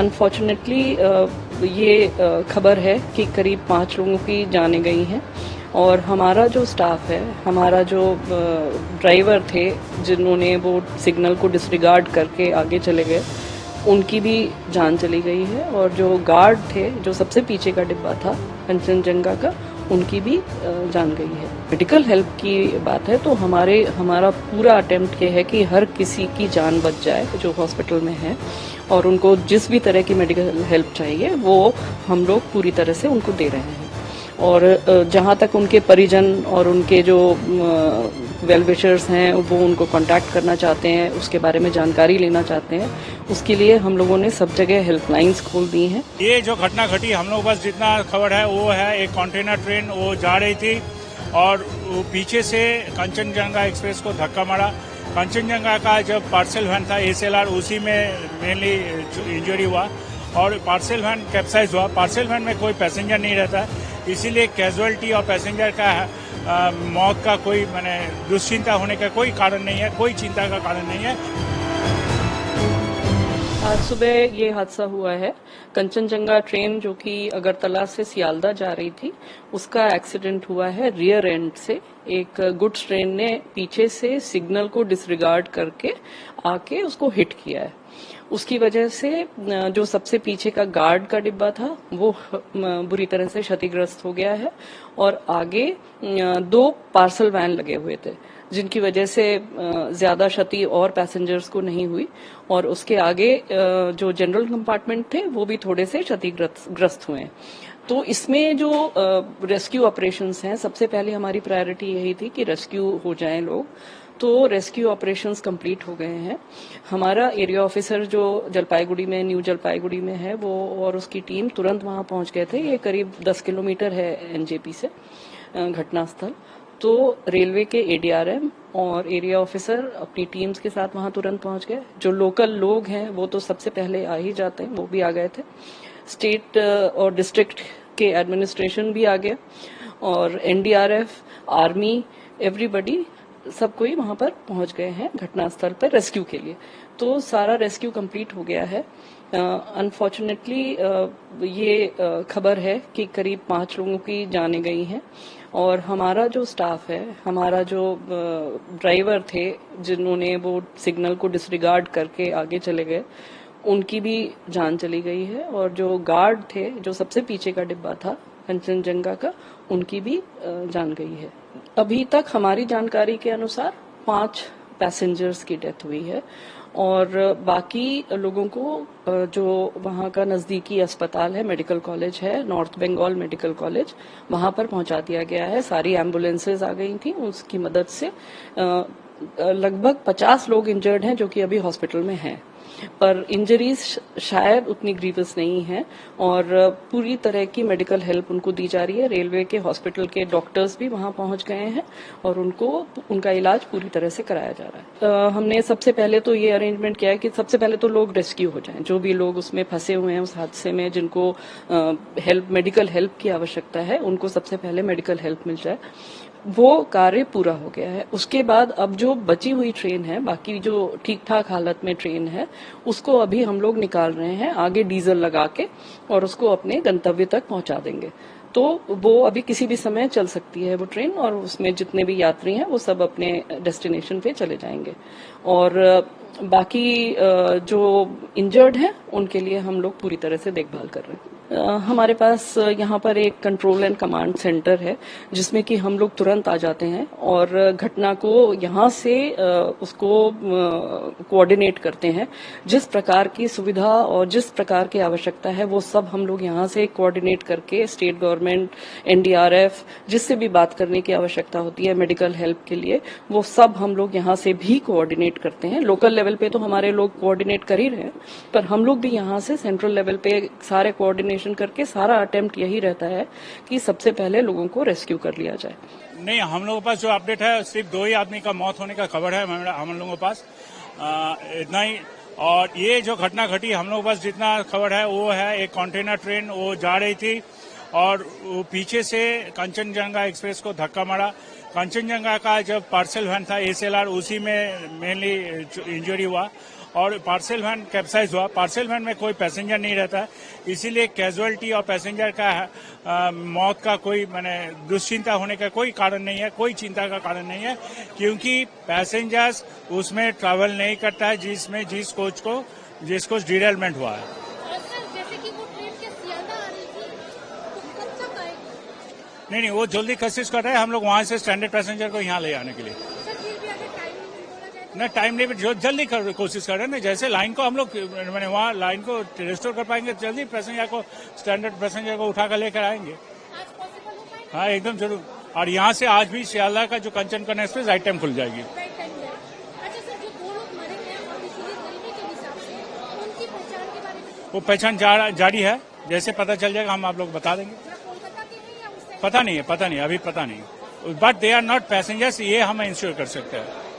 Unfortunately ये खबर है कि करीब 5 लोगों की जानें गई हैं और हमारा जो स्टाफ है, हमारा जो ड्राइवर थे जिन्होंने वो सिग्नल को डिसरिगार्ड करके आगे चले गए, उनकी भी जान चली गई है। और जो गार्ड थे, जो सबसे पीछे का डिब्बा था कंचनजंगा का, उनकी भी जान गई है। मेडिकल हेल्प की बात है तो हमारा पूरा अटेम्प्ट ये है कि हर किसी की जान बच जाए जो हॉस्पिटल में है, और उनको जिस भी तरह की मेडिकल हेल्प चाहिए वो हम लोग पूरी तरह से उनको दे रहे हैं। और जहाँ तक उनके परिजन और उनके जो वेल विशर्स हैं वो उनको कांटेक्ट करना चाहते हैं, उसके बारे में जानकारी लेना चाहते हैं, उसके लिए हम लोगों ने सब जगह हेल्पलाइंस खोल दी हैं। ये जो घटना घटी, हम लोग बस जितना खबर है वो है, एक कंटेनर ट्रेन वो जा रही थी और पीछे से कंचनजंगा एक्सप्रेस को धक्का मारा। कंचनजंगा का जब पार्सल वैन था SLR, उसी में मेनली इंजरी हुआ और पार्सल वैन कैप्साइज हुआ। पार्सल वैन में कोई पैसेंजर नहीं रहता, इसीलिए कैजुअलिटी और पैसेंजर का मौत का कोई माने दुश्चिंता होने का कोई कारण नहीं है, कोई चिंता का कारण नहीं है। आज सुबह ये हादसा हुआ है। कंचनजंगा ट्रेन जो कि अगरतला से सियालदा जा रही थी, उसका एक्सीडेंट हुआ है रियर एंड से। एक गुड्स ट्रेन ने पीछे से सिग्नल को डिसरिगार्ड करके आके उसको हिट किया है। उसकी वजह से जो सबसे पीछे का गार्ड का डिब्बा था वो बुरी तरह से क्षतिग्रस्त हो गया है, और आगे 2 पार्सल वैन लगे हुए थे जिनकी वजह से ज्यादा क्षति और पैसेंजर्स को नहीं हुई। और उसके आगे जो जनरल कंपार्टमेंट थे वो भी थोड़े से क्षतिग्रस्त हुए हैं। तो इसमें जो रेस्क्यू ऑपरेशंस हैं, सबसे पहले हमारी प्रायोरिटी यही थी कि रेस्क्यू हो जाएं लोग। तो रेस्क्यू ऑपरेशंस कंप्लीट हो गए हैं। हमारा एरिया ऑफिसर जो जलपाईगुड़ी में, न्यू जलपाईगुड़ी में है, वो और उसकी टीम तुरंत वहां पहुंच गए थे। ये करीब 10 किलोमीटर है NJP से घटनास्थल। तो रेलवे के ADRM और एरिया ऑफिसर अपनी टीम्स के साथ वहां तुरंत पहुंच गए। जो लोकल लोग हैं वो तो सबसे पहले आ ही जाते हैं, वो भी आ गए थे। स्टेट और डिस्ट्रिक्ट के एडमिनिस्ट्रेशन भी आ गया, और NDRF, आर्मी, एवरीबडी, सब कोई वहां पर पहुंच गए हैं घटनास्थल पर रेस्क्यू के लिए। तो सारा रेस्क्यू कंप्लीट हो गया है। अनफॉर्चुनेटली ये खबर है कि करीब 5 लोगों की जानें गई हैं और हमारा जो स्टाफ है, हमारा जो ड्राइवर थे जिन्होंने वो सिग्नल को डिसरिगार्ड करके आगे चले गए, उनकी भी जान चली गई है। और जो गार्ड थे, जो सबसे पीछे का डिब्बा था कंचनजंगा का, उनकी भी जान गई है। अभी तक हमारी जानकारी के अनुसार 5 पैसेंजर्स की डेथ हुई है, और बाकी लोगों को जो वहाँ का नजदीकी अस्पताल है, मेडिकल कॉलेज है, नॉर्थ बंगाल मेडिकल कॉलेज, वहाँ पर पहुंचा दिया गया है। सारी एम्बुलेंसेज आ गई थी, उसकी मदद से लगभग 50 लोग इंजर्ड हैं जो कि अभी हॉस्पिटल में हैं, पर इंजरीज शायद उतनी ग्रीवस नहीं है, और पूरी तरह की मेडिकल हेल्प उनको दी जा रही है। रेलवे के हॉस्पिटल के डॉक्टर्स भी वहां पहुंच गए हैं और उनका इलाज पूरी तरह से कराया जा रहा है। हमने सबसे पहले तो ये अरेंजमेंट किया है कि सबसे पहले तो लोग रेस्क्यू हो जाएं, जो भी लोग उसमें फंसे हुए हैं उस हादसे में, जिनको मेडिकल हेल्प की आवश्यकता है, उनको सबसे पहले मेडिकल हेल्प मिल जाए। वो कार्य पूरा हो गया है। उसके बाद अब जो बची हुई ट्रेन है, बाकी जो ठीक ठाक हालत में ट्रेन है, उसको अभी हम लोग निकाल रहे हैं आगे डीजल लगा के, और उसको अपने गंतव्य तक पहुंचा देंगे। तो वो अभी किसी भी समय चल सकती है वो ट्रेन, और उसमें जितने भी यात्री हैं वो सब अपने डेस्टिनेशन पे चले जाएंगे। और बाकी जो इंजर्ड हैं उनके लिए हम लोग पूरी तरह से देखभाल कर रहे हैं। हमारे पास यहाँ पर एक कंट्रोल एंड कमांड सेंटर है जिसमें कि हम लोग तुरंत आ जाते हैं और घटना को यहाँ से उसको कोऑर्डिनेट करते हैं। जिस प्रकार की सुविधा और जिस प्रकार की आवश्यकता है वो सब हम लोग यहाँ से कोऑर्डिनेट करके स्टेट गवर्नमेंट, NDRF, जिससे भी बात करने की आवश्यकता होती है मेडिकल हेल्प के लिए, वो सब हम लोग यहाँ से भी कोऑर्डिनेट करते हैं। लोकल लेवल पे तो हमारे लोग कोऑर्डिनेट कर ही रहे हैं, पर हम लोग भी यहाँ से सेंट्रल लेवल पे सारे कोऑर्डिनेशन करके सारा अटेम्प्ट यही रहता है कि सबसे पहले लोगों को रेस्क्यू कर लिया जाए। नहीं, हम लोगों के पास जो अपडेट है सिर्फ 2 ही आदमी का मौत होने का खबर है हम लोगों के पास, इतना ही। और ये जो घटना घटी, हम लोगों के पास जितना खबर है वो है, एक कंटेनर ट्रेन वो जा रही थी और पीछे से कंचनजंगा एक्सप्रेस को धक्का मारा। कंचनजंगा का जब पार्सल वैन था SLR, उसी में मेनली इंजरी हुआ और पार्सल वैन कैप्साइज हुआ। पार्सल वैन में कोई पैसेंजर नहीं रहता है, इसीलिए कैजुअलिटी और पैसेंजर का मौत का कोई माने दुश्चिंता होने का कोई कारण नहीं है, कोई चिंता का कारण नहीं है, क्योंकि पैसेंजर्स उसमें ट्रैवल नहीं करता है जिस कोच डिरेलमेंट हुआ है। जैसे कि वो ट्रेन के सियालदा आ रही थी, तो कब तक आएगी? नहीं, वो जल्दी कोशिश कर रहे हैं हम लोग वहां से स्टैंडर्ड पैसेंजर को यहाँ ले आने के लिए। सर फिर भी अगर टाइम लिमिट बोला जाए तो न टाइम लिमिट जो जल्दी कोशिश कर रहे हैं ना, जैसे लाइन को हम लोग मैंने वहाँ लाइन को रिस्टोर कर पाएंगे, जल्दी पैसेंजर को स्टैंडर्ड पैसेंजर को उठाकर लेकर आएंगे। आज पॉसिबल हो पाएगा? हाँ, एकदम जरूर। और यहाँ से आज भी सियालदह का जो Kanchan Kanya express right time खुल जाएगी। राइट टाइम में। अच्छा सर, जो 2 लोग मरे हैं ऑफिशियली रेलवे के हिसाब से, उनकी पहचान के बारे में वो पहचान जारी है, जैसे पता चल जाएगा हम आप लोग बता देंगे। कोलकाता के हैं या उस साइड? पता नहीं, अभी पता नहीं, but they are not passengers, ये हम इंश्योर कर सकते हैं।